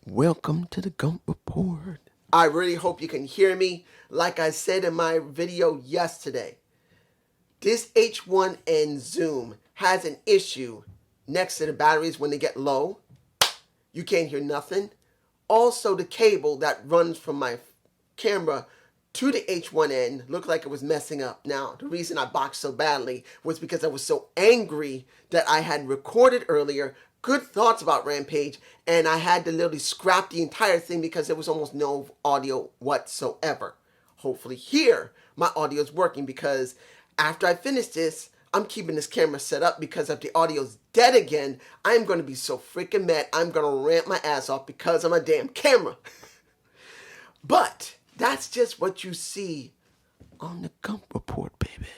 Welcome to the Gump Report. I really hope you can hear me. Like I said in my video yesterday, this H1N Zoom has an issue next to the batteries when they get low. You can't hear nothing. Also, the cable that runs from my camera to the H1N looked like it was messing up. Now, the reason I boxed so badly was because I was so angry that I had recorded earlier good thoughts about Rampage, and I had to literally scrap the entire thing because there was almost no audio whatsoever. Hopefully here, my audio is working, because after I finish this, I'm keeping this camera set up, because if the audio's dead again, I'm going to be so freaking mad. I'm going to rant my ass off because of my damn camera. But that's just what you see on the Gump Report, baby.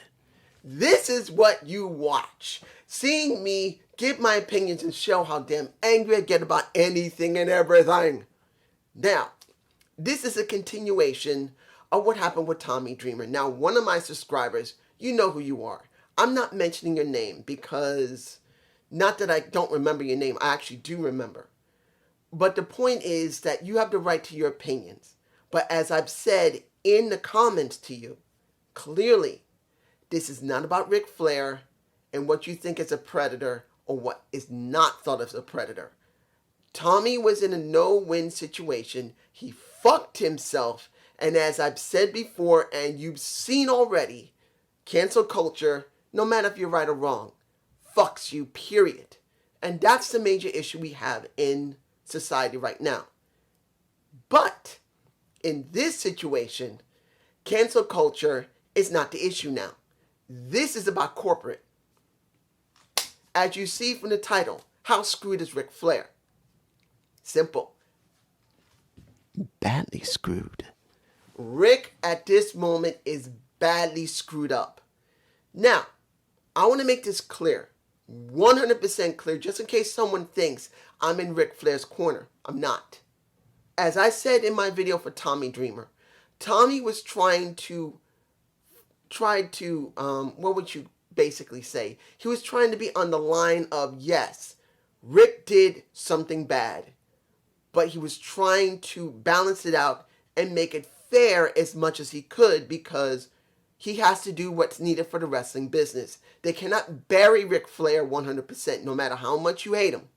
This is what you watch. Seeing me give my opinions and show how damn angry I get about anything and everything. Now, this is a continuation of what happened with Tommy Dreamer. Now, one of my subscribers, you know who you are. I'm not mentioning your name because, not that I don't remember your name, I actually do remember. But the point is that you have the right to your opinions. But as I've said in the comments to you, clearly, this is not about Ric Flair and what you think is a predator or what is not thought of as a predator. Tommy was in a no-win situation. He fucked himself. And as I've said before, and you've seen already, cancel culture, no matter if you're right or wrong, fucks you, period. And that's the major issue we have in society right now. But in this situation, cancel culture is not the issue now. This is about corporate. As you see from the title, how screwed is Ric Flair? Simple. Badly screwed. Rick at this moment is badly screwed up. Now, I want to make this clear. 100% clear, just in case someone thinks I'm in Ric Flair's corner. I'm not. As I said in my video for Tommy Dreamer, Tommy was trying to, what would you basically say? He was trying to be on the line of, yes, Rick did something bad, but he was trying to balance it out and make it fair as much as he could, because he has to do what's needed for the wrestling business. They cannot bury Ric Flair 100%, no matter how much you hate him.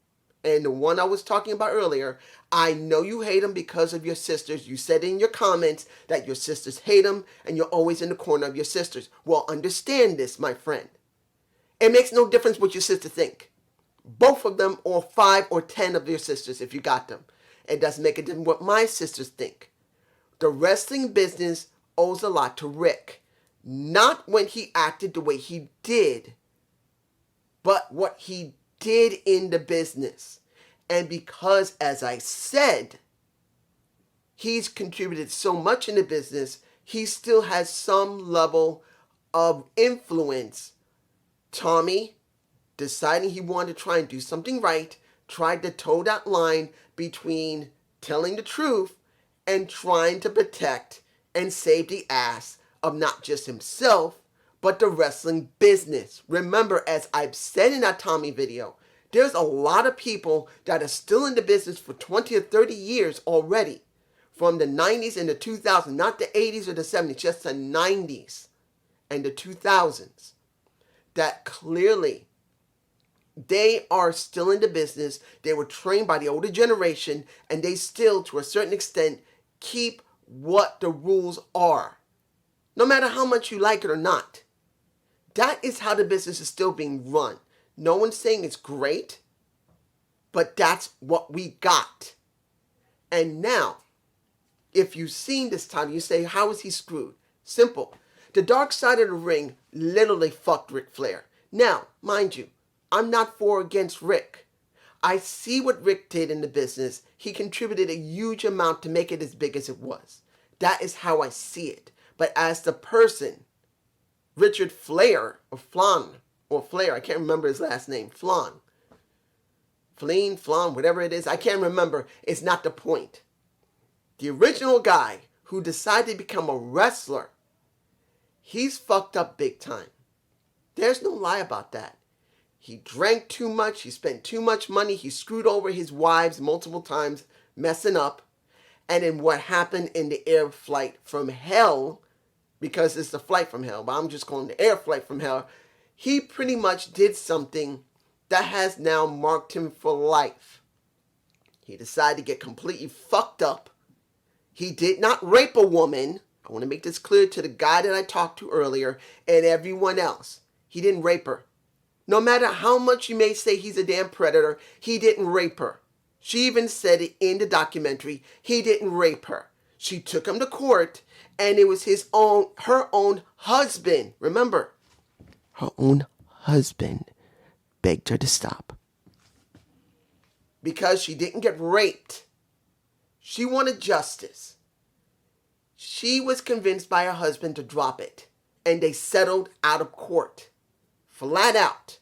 And the one I was talking about earlier, I know you hate him because of your sisters. You said in your comments that your sisters hate him and you're always in the corner of your sisters. Well, understand this, my friend. It makes no difference what your sisters think. Both of them, or 5 or 10 of your sisters, if you got them. It doesn't make a difference what my sisters think. The wrestling business owes a lot to Rick. Not when he acted the way he did, but what he did in the business. And because, as I said, he's contributed so much in the business, he still has some level of influence. Tommy, deciding he wanted to try and do something right, tried to toe that line between telling the truth and trying to protect and save the ass of not just himself, but the wrestling business. Remember, as I've said in that Tommy video, there's a lot of people that are still in the business for 20 or 30 years already. From the 90s and the 2000s, not the 80s or the 70s, just the 90s and the 2000s. That clearly, they are still in the business. They were trained by the older generation, and they still, to a certain extent, keep what the rules are. No matter how much you like it or not. That is how the business is still being run. No one's saying it's great, but that's what we got. And now, if you've seen this time, you say, how is he screwed? Simple. The dark side of the ring literally fucked Ric Flair. Now, mind you, I'm not for or against Rick. I see what Rick did in the business. He contributed a huge amount to make it as big as it was. That is how I see it. But as the person, Richard Flair, or Flair, I can't remember his last name, Flan, whatever it is, I can't remember. It's not the point. The original guy who decided to become a wrestler, he's fucked up big time. There's no lie about that. He drank too much. He spent too much money. He screwed over his wives multiple times. messing up, and then what happened in the air flight from hell, because it's the flight from hell, but I'm just calling it the air flight from hell. He pretty much did something that has now marked him for life. He decided to get completely fucked up. He did not rape a woman. I want to make this clear to the guy that I talked to earlier and everyone else. He didn't rape her. No matter how much you may say he's a damn predator, he didn't rape her. She even said it in the documentary. He didn't rape her. She took him to court, and it was her own husband. Remember, her own husband begged her to stop. Because she didn't get raped. She wanted justice. She was convinced by her husband to drop it, and they settled out of court. Flat out.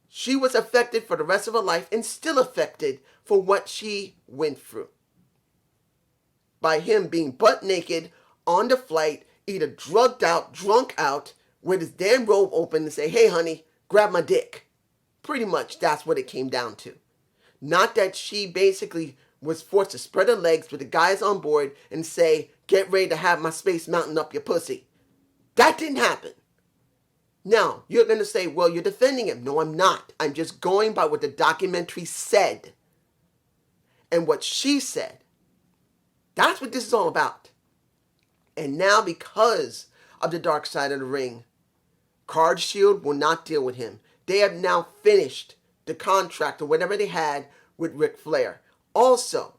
She was affected for the rest of her life and still affected for what she went through. By him being butt naked on the flight, either drugged out, drunk out, with his damn robe open and say, hey honey, grab my dick. Pretty much that's what it came down to. Not that she basically was forced to spread her legs with the guys on board and say, get ready to have my Space Mountain up your pussy. That didn't happen. Now, you're going to say, well, you're defending him. No, I'm not. I'm just going by what the documentary said. And what she said. That's what this is all about. And now, because of the dark side of the ring, Card Shield will not deal with him. They have now finished the contract or whatever they had with Ric Flair. Also,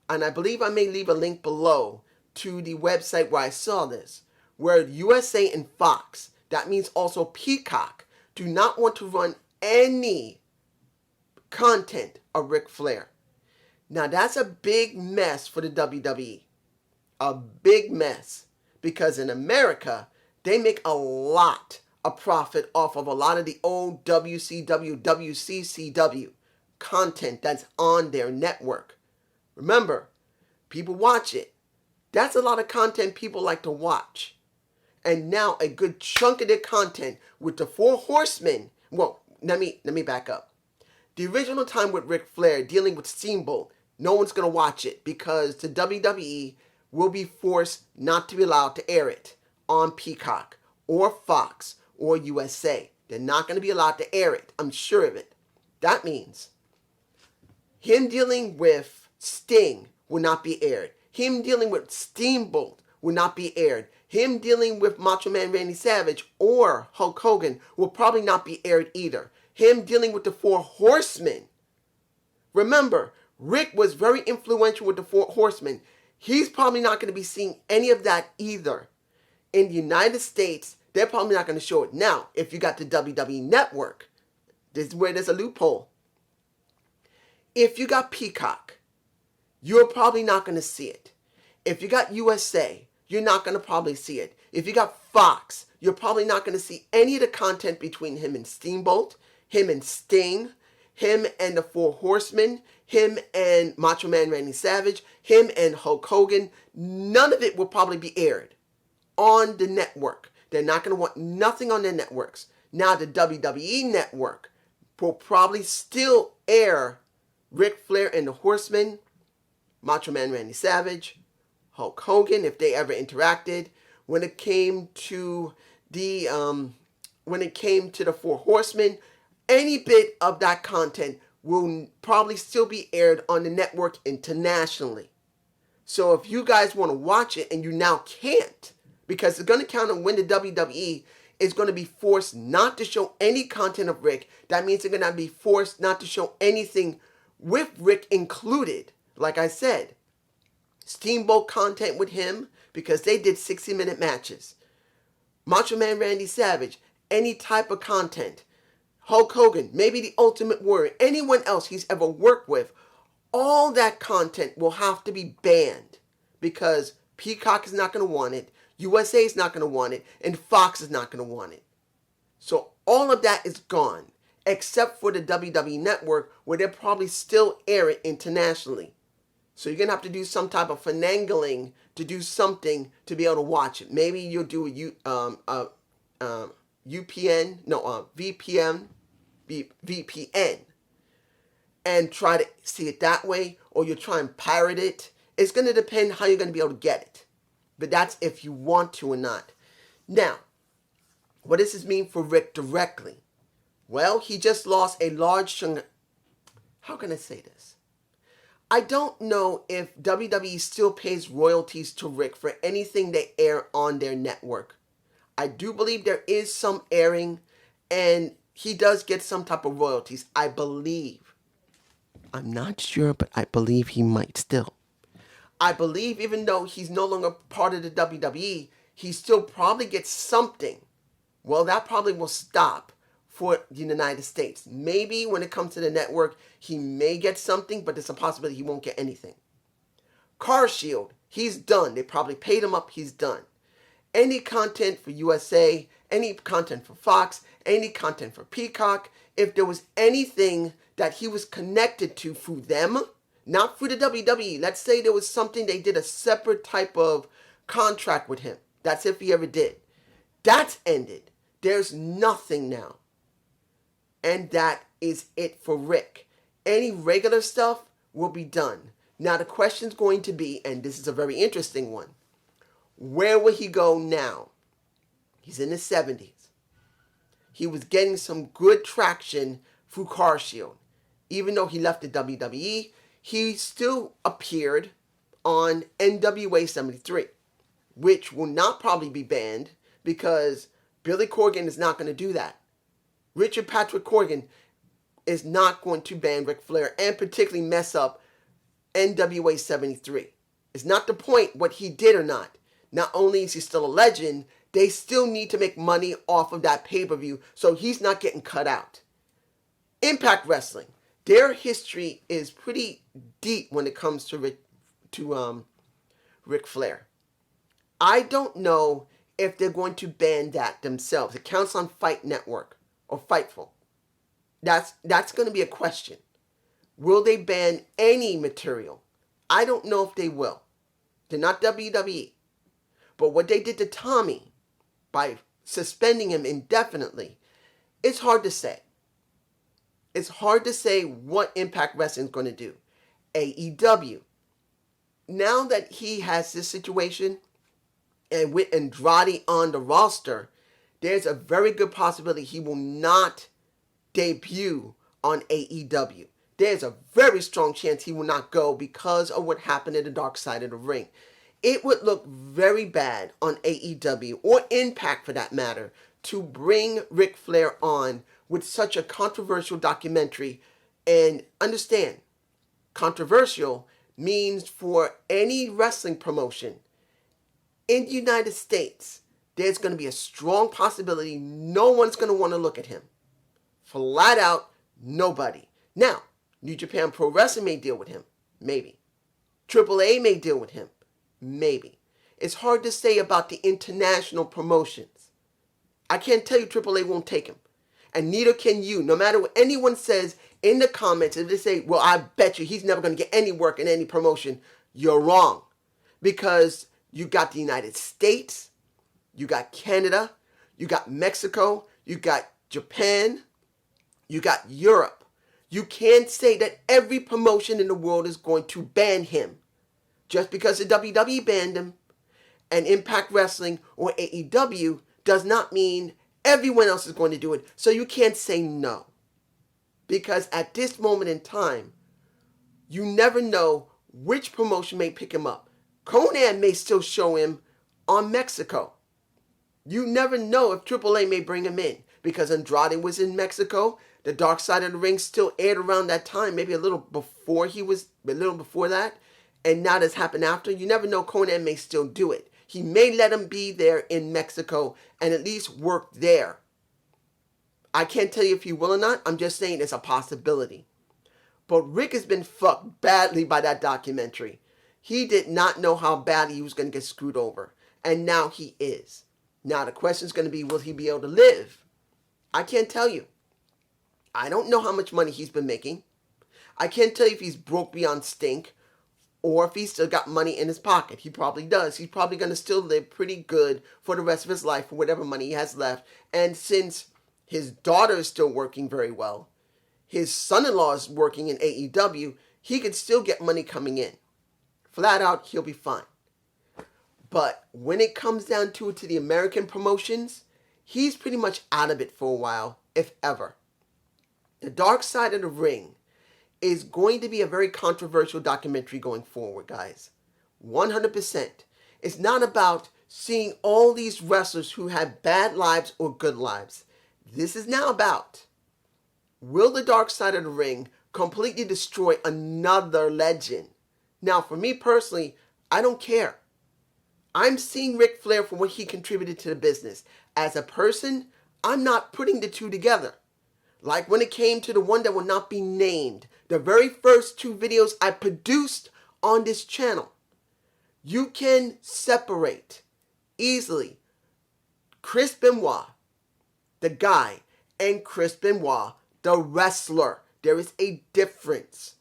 and I believe I may leave a link below to the website where I saw this, where USA and Fox, that means also Peacock, do not want to run any content of Ric Flair. Now that's a big mess for the WWE. A big mess. Because in America, they make a lot of profit off of a lot of the old WCW, WCCW content that's on their network. Remember, people watch it. That's a lot of content people like to watch. And now a good chunk of their content with the Four Horsemen. Well, let me back up. The original time with Ric Flair dealing with Steamboat, no one's going to watch it because the WWE will be forced not to be allowed to air it on Peacock or Fox or USA. They're not going to be allowed to air it. I'm sure of it. That means him dealing with Sting will not be aired. Him dealing with Steamboat will not be aired. Him dealing with Macho Man Randy Savage or Hulk Hogan will probably not be aired either. Him dealing with the Four Horsemen. Remember, Rick was very influential with the Four Horsemen. He's probably not going to be seeing any of that either. In the United States, they're probably not going to show it. Now, if you got the WWE Network, this is where there's a loophole. If you got Peacock, you're probably not going to see it. If you got USA, you're not going to probably see it. If you got Fox, you're probably not going to see any of the content between him and Steamboat, him and Sting, him and the Four Horsemen, him and Macho Man Randy Savage, him and Hulk Hogan. None of it will probably be aired on the network. They're not going to want nothing on their networks. Now the WWE Network will probably still air Ric Flair and the Horsemen, Macho Man Randy Savage, Hulk Hogan, if they ever interacted. When it came to the Four Horsemen, any bit of that content will probably still be aired on the network internationally. So if you guys want to watch it and you now can't, because it's going to count on when the WWE is going to be forced not to show any content of Rick, that means they're going to be forced not to show anything with Rick included. Like I said, Steamboat content with him because they did 60-minute matches. Macho Man Randy Savage, any type of content. Hulk Hogan, maybe the Ultimate Warrior, anyone else he's ever worked with, all that content will have to be banned because Peacock is not going to want it, USA is not going to want it, and Fox is not going to want it. So all of that is gone, except for the WWE Network where they'll probably still air it internationally. So you're going to have to do some type of finagling to do something to be able to watch it. Maybe you'll do VPN. and try to see it that way, or you try and pirate it. It's going to depend how you're going to be able to get it. But that's if you want to or not. Now, what does this mean for Ric directly? Well, he just lost a large chunk. How can I say this? I don't know if WWE still pays royalties to Ric for anything they air on their network. I do believe there is some airing, and he does get some type of royalties, I believe. I'm not sure, but I believe he might still. I believe even though he's no longer part of the WWE, he still probably gets something. Well, that probably will stop for the United States. Maybe when it comes to the network, he may get something, but there's a possibility he won't get anything. Car Shield, he's done. They probably paid him up, he's done. Any content for USA, any content for Fox, any content for Peacock, if there was anything that he was connected to through them, not through the WWE. Let's say there was something they did a separate type of contract with him. That's if he ever did. That's ended. There's nothing now. And that is it for Ric. Any regular stuff will be done. Now the question's going to be, and this is a very interesting one, where will he go now? He's in his 70s. He was getting some good traction through Car Shield. Even though he left the WWE, he still appeared on NWA 73, which will not probably be banned because Billy Corgan is not going to do that. Richard Patrick Corgan is not going to ban Ric Flair and particularly mess up NWA 73. It's not the point what he did or not. Not only is he still a legend, they still need to make money off of that pay-per-view, so he's not getting cut out. Impact Wrestling. Their history is pretty deep when it comes to Ric Flair. I don't know if they're going to ban that themselves. It counts on Fight Network or Fightful. That's going to be a question. Will they ban any material? I don't know if they will. They're not WWE. But what they did to Tommy by suspending him indefinitely, it's hard to say. It's hard to say what Impact Wrestling is going to do. AEW. Now that he has this situation, and with Andrade on the roster, there's a very good possibility he will not debut on AEW. There's a very strong chance he will not go because of what happened in the Dark Side of the Ring. It would look very bad on AEW, or Impact for that matter, to bring Ric Flair on with such a controversial documentary. And understand, controversial means for any wrestling promotion in the United States, there's going to be a strong possibility no one's going to want to look at him. Flat out, nobody. Now, New Japan Pro Wrestling may deal with him. Maybe. AAA may deal with him. Maybe. It's hard to say about the international promotions. I can't tell you AAA won't take him. And neither can you. No matter what anyone says in the comments, if they say, well, I bet you he's never going to get any work in any promotion, you're wrong. Because you got the United States, you got Canada, you got Mexico, you got Japan, you got Europe. You can't say that every promotion in the world is going to ban him. Just because the WWE banned him and Impact Wrestling or AEW does not mean everyone else is going to do it. So you can't say no. Because at this moment in time, you never know which promotion may pick him up. Conan may still show him on Mexico. You never know if AAA may bring him in. Because Andrade was in Mexico. The Dark Side of the Ring still aired around that time. Maybe a little before that. And now that's happened after. You never know, Conan may still do it. He may let him be there in Mexico and at least work there. I can't tell you if he will or not. I'm just saying it's a possibility. But Ric has been fucked badly by that documentary. He did not know how badly he was going to get screwed over. And now he is. Now the question is going to be, will he be able to live? I can't tell you. I don't know how much money he's been making. I can't tell you if he's broke beyond stink or if he's still got money in his pocket. He probably does. He's probably going to still live pretty good for the rest of his life for whatever money he has left. And since his daughter is still working very well, his son-in-law is working in AEW, he could still get money coming in. Flat out, he'll be fine. But when it comes down to the American promotions, he's pretty much out of it for a while, if ever. The Dark Side of the Ring is going to be a very controversial documentary going forward, guys. 100%. It's not about seeing all these wrestlers who had bad lives or good lives. This is now about, will the Dark Side of the Ring completely destroy another legend? Now, for me personally, I don't care. I'm seeing Ric Flair for what he contributed to the business. As a person, I'm not putting the two together. Like when it came to the one that will not be named, the very first 2 videos I produced on this channel, you can separate easily Chris Benoit, the guy, and Chris Benoit, the wrestler. There is a difference.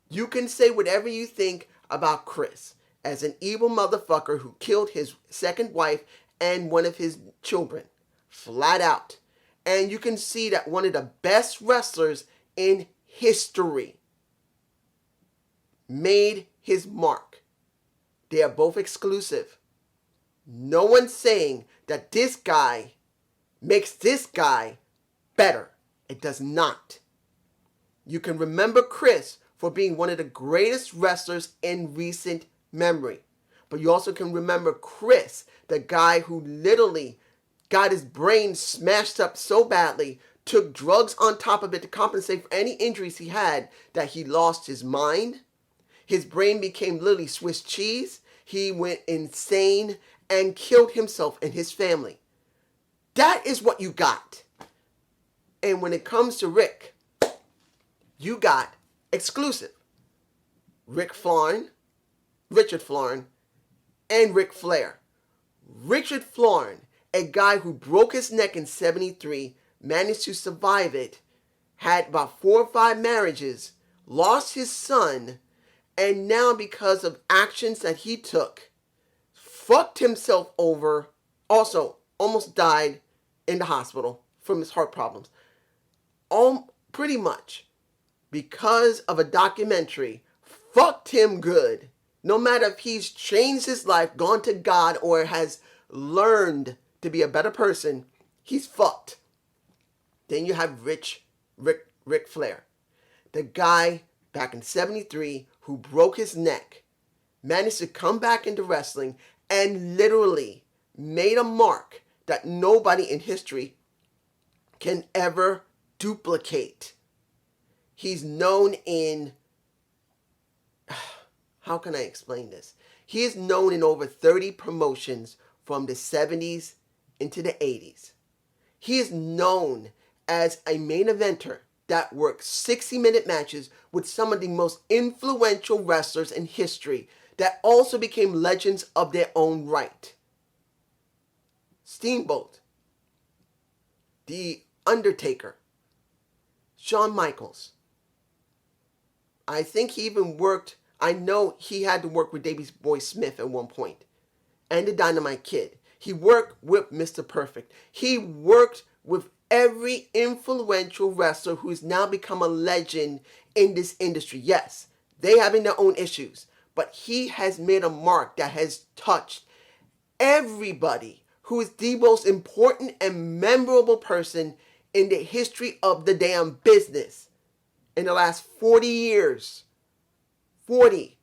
You can say whatever you think about Chris as an evil motherfucker who killed his second wife and one of his children. Flat out. And you can see that one of the best wrestlers in history made his mark. They are both exclusive. No one's saying that this guy makes this guy better. It does not. You can remember Chris for being one of the greatest wrestlers in recent memory. But you also can remember Chris, the guy who literally got his brain smashed up so badly, took drugs on top of it to compensate for any injuries he had, that he lost his mind. His brain became literally Swiss cheese. He went insane and killed himself and his family. That is what you got. And when it comes to Rick, you got exclusive. Richard Flair, and Ric Flair. Richard Flair, a guy who broke his neck in 73, managed to survive it, had about 4 or 5 marriages, lost his son, and now because of actions that he took, fucked himself over, also almost died in the hospital from his heart problems. Pretty much because of a documentary, fucked him good. No matter if he's changed his life, gone to God, or has learned to be a better person, he's fucked. Then you have Ric Flair, the guy back in 73 who broke his neck, managed to come back into wrestling and literally made a mark that nobody in history can ever duplicate. He's known in, how can I explain this? He is known in over 30 promotions from the 70s into the 80s. He is known as a main eventer that worked 60-minute matches with some of the most influential wrestlers in history that also became legends of their own right. Steamboat, The Undertaker, Shawn Michaels. I think he even worked, I know he had to work with Davey Boy Smith at one point, and the Dynamite Kid. He worked with Mr. Perfect. He worked with every influential wrestler who's now become a legend in this industry. Yes, they having their own issues, but he has made a mark that has touched everybody who is the most important and memorable person in the history of the damn business in the last 40 years. 40.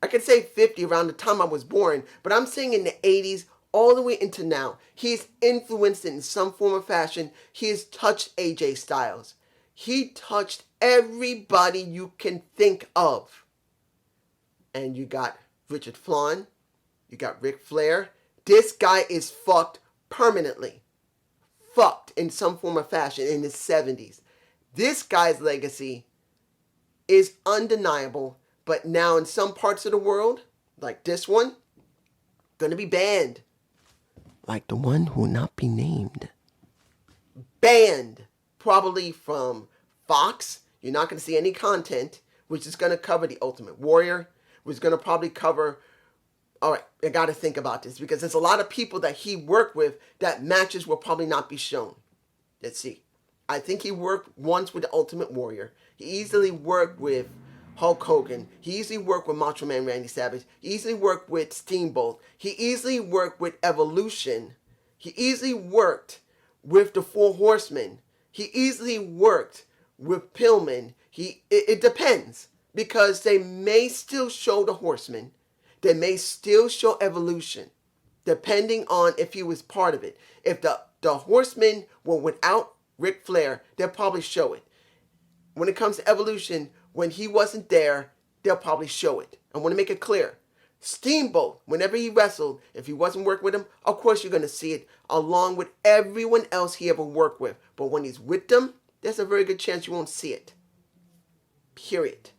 I could say 50 around the time I was born, but I'm saying in the 80s all the way into now. He's influenced it in some form or fashion. He has touched AJ Styles. He touched everybody you can think of. And you got Richard Flair. You got Ric Flair. This guy is fucked permanently. Fucked in some form or fashion in his 70s. This guy's legacy is undeniable, but now in some parts of the world, like this one, gonna be banned. Like the one who will not be named. Banned. Probably from Fox. You're not gonna see any content, which is gonna cover The Ultimate Warrior, which is gonna probably cover, alright, I gotta think about this, because there's a lot of people that he worked with that matches will probably not be shown. Let's see. I think he worked once with the Ultimate Warrior. He easily worked with Hulk Hogan. He easily worked with Macho Man Randy Savage. He easily worked with Steamboat. He easily worked with Evolution. He easily worked with the Four Horsemen. He easily worked with Pillman. It depends, because they may still show the Horsemen. They may still show Evolution, depending on if he was part of it. If the Horsemen were without Ric Flair, they'll probably show it. When it comes to Evolution, when he wasn't there, they'll probably show it. I want to make it clear. Steamboat, whenever he wrestled, if he wasn't working with him, of course you're going to see it along with everyone else he ever worked with. But when he's with them, there's a very good chance you won't see it. Period.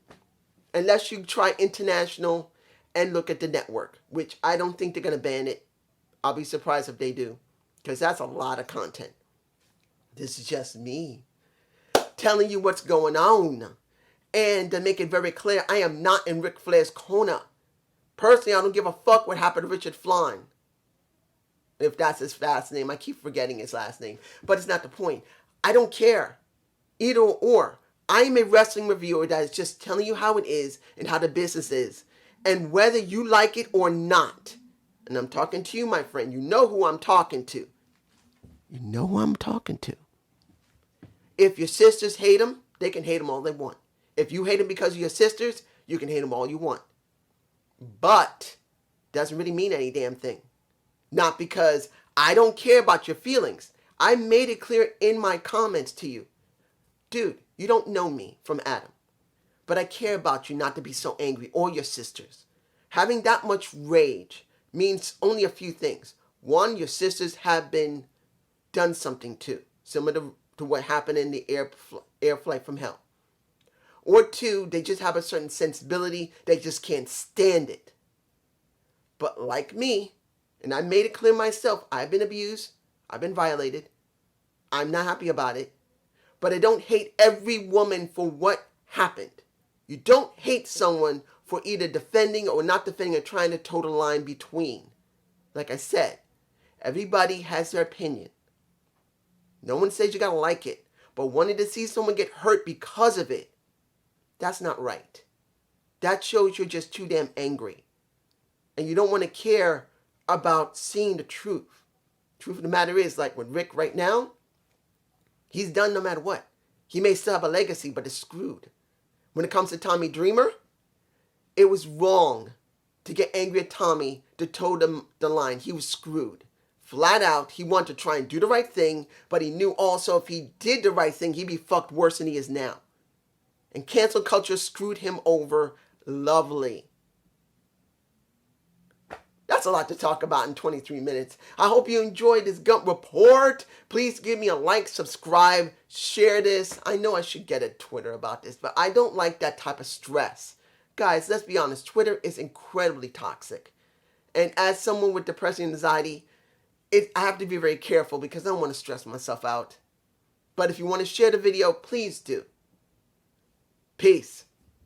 Unless you try international and look at the network, which I don't think they're going to ban it. I'll be surprised if they do, because that's a lot of content. This is just me telling you what's going on. And to make it very clear, I am not in Ric Flair's corner. Personally, I don't give a fuck what happened to Richard Flynn. If that's his last name. I keep forgetting his last name. But it's not the point. I don't care. Either or. I'm a wrestling reviewer that is just telling you how it is and how the business is. And whether you like it or not. And I'm talking to you, my friend. You know who I'm talking to. You know who I'm talking to. If your sisters hate him, they can hate him all they want. If you hate him because of your sisters, you can hate him all you want. But doesn't really mean any damn thing. Not because I don't care about your feelings. I made it clear in my comments to you. Dude, you don't know me from Adam. But I care about you not to be so angry, or your sisters. Having that much rage means only a few things. One, your sisters have been done something to, similar to what happened in the air flight from hell. Or two, they just have a certain sensibility. They just can't stand it. But like me, and I made it clear myself, I've been abused. I've been violated. I'm not happy about it. But I don't hate every woman for what happened. You don't hate someone for either defending or not defending or trying to toe the line between. Like I said, everybody has their opinion. No one says you gotta like it. But wanting to see someone get hurt because of it, that's not right. That shows you're just too damn angry. And you don't want to care about seeing the truth. Truth of the matter is, like with Rick right now, he's done no matter what. He may still have a legacy, but it's screwed. When it comes to Tommy Dreamer, it was wrong to get angry at Tommy to toe the line. He was screwed. Flat out, he wanted to try and do the right thing, but he knew also if he did the right thing, he'd be fucked worse than he is now. And cancel culture screwed him over lovely. That's a lot to talk about in 23 minutes. I hope you enjoyed this Gump report. Please give me a like, subscribe, share this. I know I should get a Twitter about this, but I don't like that type of stress. Guys, let's be honest. Twitter is incredibly toxic. And as someone with depression and anxiety, I have to be very careful because I don't want to stress myself out. But if you want to share the video, please do. Peace.